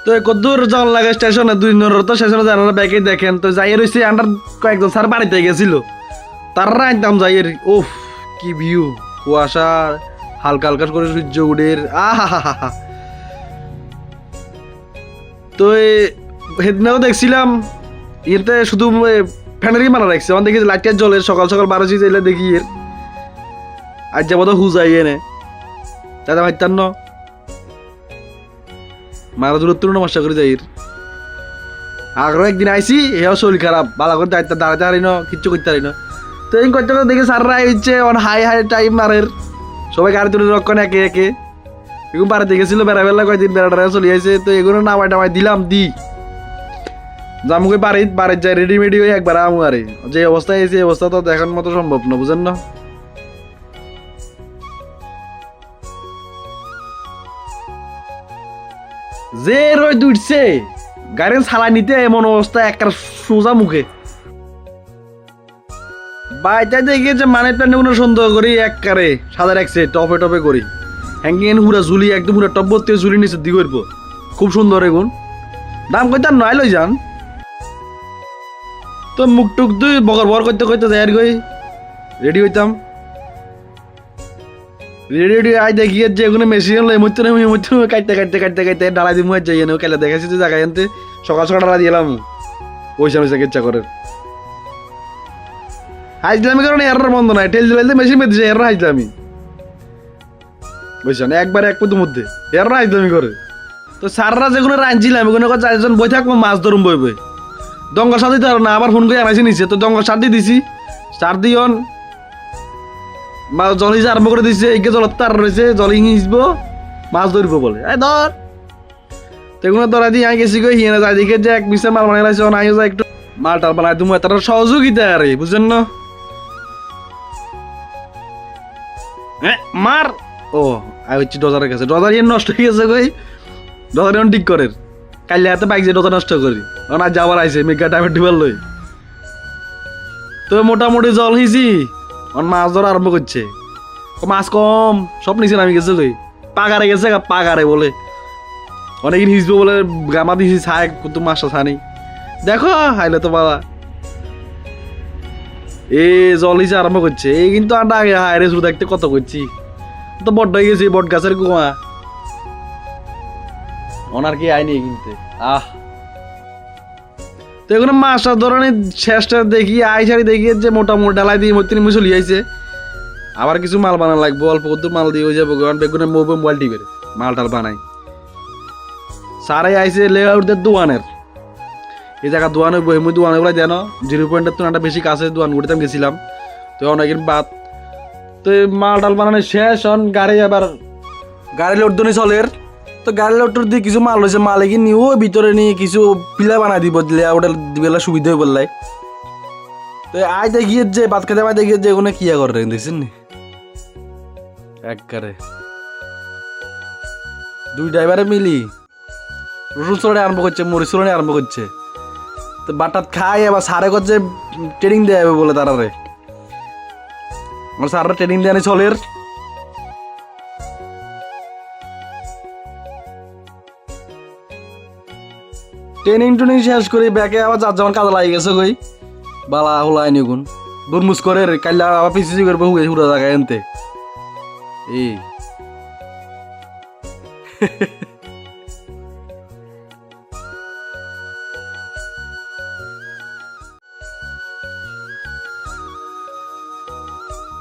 তো কদ্দূর যাওয়ার লাগে স্টেশনে 2 দিনের তো স্টেশনে যারা ব্যাগে দেখেন তো যাই রয়েছে আন্ডার কয়েকজন স্যার বাড়িতে গেছিল তারা একদম যাই ওফ কি ভিউ কুয়াশা হালকা হালকা করে সূর্য উঠের আহা হা হা। তো সেদিনও দেখছিলাম ইয়েতে শুধু ফ্যানেরই মারা রাখছে আমার দেখি লাইটের জলে সকাল সকাল 12জি যাইলে দেখি এর আজ যাবো তো হুজাই এনে দাদা ভাইতান্ন মারা দূরত্ব নমস্কার করে যাই আগ্রহ একদিন আইসি এও শরীর খারাপ ভালো করে দাঁড়াতে পারি না কিচ্ছু করতে পারি না তো এই করতে দেখে স্যাররা হচ্ছে অন হাই হাই টাইম মারের সবাই গাড়ি তুলে রক্ষণ একে একে এরকম বাড়িতে গেছিল বেড়াবেলা কয়েকদিন বেড়াটা চলে আসে তো এগুলো নামাই টামাই দিলাম দি জামুকে বাড়ির যাই রেডিমেডি হয়ে একবার আমু আরে যে অবস্থায় এসে অবস্থা তো দেখার মতো সম্ভব না বুঝেন না যে রই দুইছে গাড়ি ছালা নিতে এমন অবস্থা একটা সোজা মুখে বাইটা দেখে যে মানে প্যান্ট কোনো সুন্দর করি এক কারে সাদা রাখছে টপে টপে করি হ্যাঙ্গিং পুরা ঝুলি একদম পুরো টপ ভর্তি ঝুলি নিচে দি করবো খুব সুন্দর এগুন দাম কইতার নয় লই যান তো মুখ টুক দুই বকর বর করতে করতে যাই আর গই রেডি হইতাম রেডি আই দেখি যে এগুলো মেশিন লই মইতে কাটতে কাটতে কাটতে কাটতে ডালা দিয়ে মুয়ে যাই এনে কেলা দেখাচ্ছি যে জায়গায় আনতে সকাল সকাল ডালা দিলাম পয়সা পয়সা ইচ্ছা করে হাইজলামি কারণে এর বন্ধ নাই ঠেল দিলাইতে মেশিন বেঁধেছে এর হাইজলামি বুঝছেন একবার এক পথের মধ্যে এর হাইজলামি করে তো স্যাররা যেগুলো রাঁধছিলাম এগুলো চারজন বই থাকবো মাছ ধরুন বই বই দঙ্গল সার দিতে পারো না আবার ফোন করে আনাইছে নিচে তো দঙ্গল সার দিয়ে দিছি সার দিয়ন জল হিসেবে আরম্ভ করে দিচ্ছে একে জল তার রয়েছে জল হিসবো মাছ ধরবো বলে ধর তো এগুলো ধরা দিয়ে আই গেছি গই হিয়ে যায় দেখে যে এক মিশে মাল বানাই লাগছে আইও যায় একটু মাল টাল বানাই তুমি তার সহযোগিতা আরে বুঝছেন না মার ও আই হচ্ছে ডজারের কাছে ডজার ইয়ে নষ্ট হয়ে গেছে গই ডজার এখন ঠিক করে কাইলে হাতে বাইক যে ডজার নষ্ট করি ওনার যাবার আইছে মেঘা টাইমের ডিবার লই তো মোটামুটি জল হিসি মাছ ধরা আরম্ভ করছে মাছ কম সব নিচে নামি গেছে কই পাগারে গেছে পাগারে বলে অনেকদিন হিসবো বলে গামা দিছি ছায় কিন্তু মাছটা ছানি দেখো হাইলে তো বাবা এ জল হিসে আরম্ভ করছে এই কিন্তু আন্ডা আগে হায়রে শুরু দেখতে কত করছি তো বড্ড হয়ে গেছি বট গাছের কুয়া ওনার কি আইনি কিনতে তো এগুলো মাছটা ধরনের শেষটা দেখি আই সারি দেখি যে মোটামুটি ডালাই দিয়ে মধ্যে নিমে চলে আইছে আবার কিছু মাল বানা লাগবে অল্প কত মাল দিয়ে হয়ে যাবো কারণ বেগুনের মোবাইল টিপের মাল টাল বানাই সারাই আইছে লেআউটদের দোয়ানের এই জায়গা দোয়ানে বই দোয়ানে গুলো দেন 0 পয়েন্টের তো বেশি কাছে দোয়ান গুড়িতে গেছিলাম তো অনেকদিন বাদ তো মাল টাল বানানো শেষ হন গাড়ি আবার গাড়ি লোডনি চলের তো গাড়ি লোডর দিয়ে কিছু মাল হয়েছে মালে কি নিও ভিতরে নিয়ে কিছু পিলা বানাই দিব দিলে ওটা দিবেলা সুবিধা হয়ে বললাই তো আই দেখিয়ে যে ভাত খেতে আই দেখিয়ে যে ওখানে কিয়া করে দেখছেন নি একবারে দুই ড্রাইভারে মিলি রসুন চড়ে আরম্ভ করছে মরিচ চড়ে আরম্ভ করছে তো বাটাত খাই আবার সারে করছে ট্রেনিং দেওয়া হবে বলে তারারে আমার সাররা ট্রেনিং দেওয়া নেই চলের ট্রেনিং শেষ করে ব্যাকে আবার যার যেমন কাজে লাগে গেছে কই বালা হলাই নিগুন দুরমুজ করে কাইলা আবার পিছিয়ে করবো হুড়া জায়গায় এনতে এই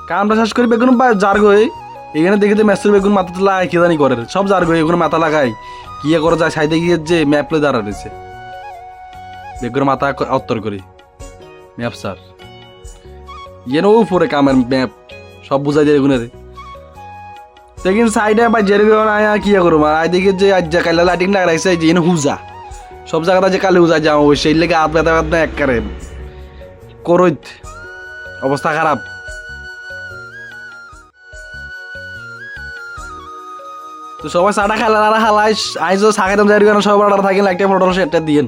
কামটা শেষ করে বেগুন যার গই এখানে দেখে মেসের বেগুন মাথা তো লাগাই খেদানি করে সব যার গই এগুলো মাথা লাগাই কি করে যায় সাইডে গিয়ে যে ম্যাপ লে দাঁড়া রয়েছে বেগুন মাথা অত্তর করি ম্যাপ স্যার ইয়ে উপরে কামের ম্যাপ সব বুঝাই যায় এগুলো দেখুন সাইডে বা জেরে আয়া কি করবো আই দেখে যে আজ কাইলা লাইটিং লাগাইছে যে এনে হুজা সব জায়গাটা যে কালে হুজা যাও সেই লেগে হাত ব্যথা ব্যথা এক কারে করইত অবস্থা খারাপ তো সবাই চাটা খাইলা হালাই আইসো চা খাইতাম যাই সব অর্ডার থাকেন একটা ফটো সেটটা দিয়েন